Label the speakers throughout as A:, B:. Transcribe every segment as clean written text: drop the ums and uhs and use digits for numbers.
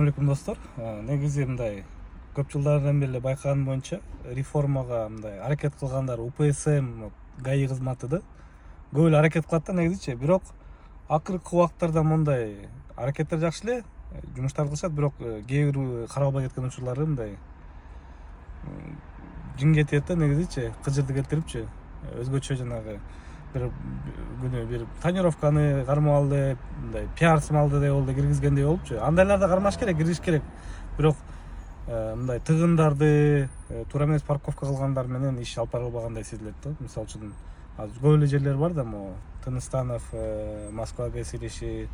A: алейкум достор. Негизи мындай көп жылдардан бери байкаган боюнча реформага мындай аракет кылгандар УПСМ ГАИ кызматы да көп эле аракет кылат да негизичи. Бирок акыркы убактарда мындай аракеттер жакшы эле жумуштар кылышат, бирок кээ бир каралбай кеткен учурлары мындай жин кетет да негизичи, кыжырды келтирипчи. Өзгөчө жанагы бир күнү бир тонировканы кармап алды, мындай пиар сымалды деп болду, киргизгендей болупчу. Андайларда кармаш керек, киргизиш керек. Бирок мындай тыгындарды, туура эмес парковка кылгандар менен иш алып барылбагандай сезилет да. Мисалы үчүн азыр көп эле жерлер бар да, могу Тыныстанов, Москва ГЭС ириши,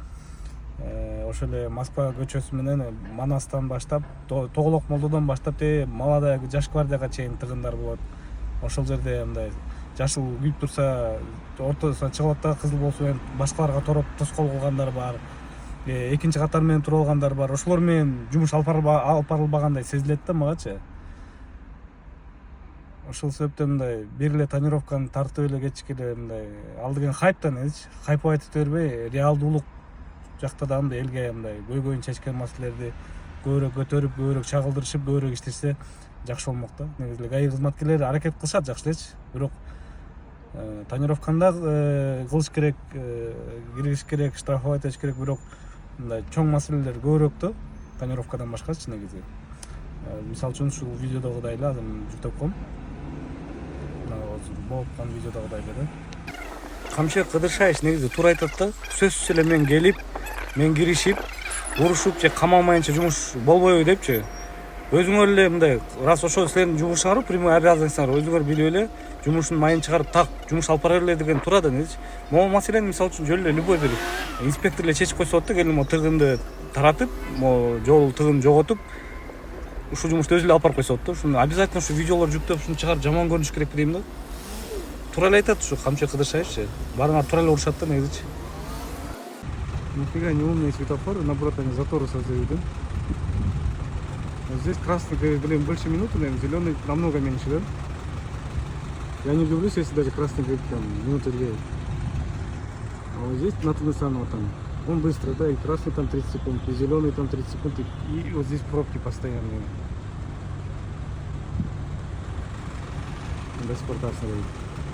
A: ошол эле Москва көчөсү менен Манастан баштап, Тоголок Молдодон баштап Молодая Жаш гвардияга чейин тыгындар болот. Ошол жерде мындай жашыл күйүп турса, ортосуна чыгып алат да, кызыл болсо менен башкаларга тороп тоскоол кылгандар бар. Экинчи катар менен туруп алгандар бар. Ошолор менен жумуш алып барылбагандай сезилет да магачы. Ошол себептен мындай бир эле тонировканы тартып эле кетишке эле мындай ал деген хайптан элечи. Хайп айтып бербей, реалдуулук жакта да мындай элге мындай көйгөйүн чечкен маселелерди көбүрөөк көтөрүп, көбүрөөк чагылдырышып, көбүрөөк иштешсе жакшы болмок да. Негизи эле ГАИ кызматкерлери аракет кылышат жакшы элечи. Бирок тонировканы да кылыш керек, киргизиш керек, штрафовать этиш керек, бирок мындай чоң маселелер көбүрөөк да тонировкадан башкачы негизи. Мисалы үчүн ушул видеодогудай эле азыр жүктөп коем. Болуп аткан видеодогудай эле да. Камчы Кыдыршаевич негизи туура айтат да. Сөзсүз эле мен келип, мен киришип, урушуп же камалмайынча жумуш болбойбу депчи. Өзүңөр эле мындай, раз ошол силердин жумушуңар, прямой обязанностьуңар, өзүңөр билип эле жумуштун майын чыгарып так жумуш алып бара бергиле деген турат да негизи. Могу маселени мисалы үчүн жөн эле любой бир инспектор эле чечип койсо болот да, келип могу тыгынды таратып, могу жол тыгын жоготуп, ушул жумушту өзү эле алып барып койсо болот да. Ушуну обязательно ушу видеолор жүктөп, ушуну чыгарып жаман көрүнүш керек дейм да. Туура эле айтат ушу Камчы Кыдыршаевич. Баарыңар туура эле урушат да негизичи. Нифига не умные светофоры, наоборот, они заторы создают, да? Здесь красный, блин, больше минуты, наверное, зеленый намного меньше, да? Я не удивлюсь, если даже красный говорит там минуты 2. А вот здесь на Тыныстанова там, он быстро, да, и красный там 30 секунд, и зеленый там 30 секунд, и вот здесь пробки постоянные. До сих пор так стоит.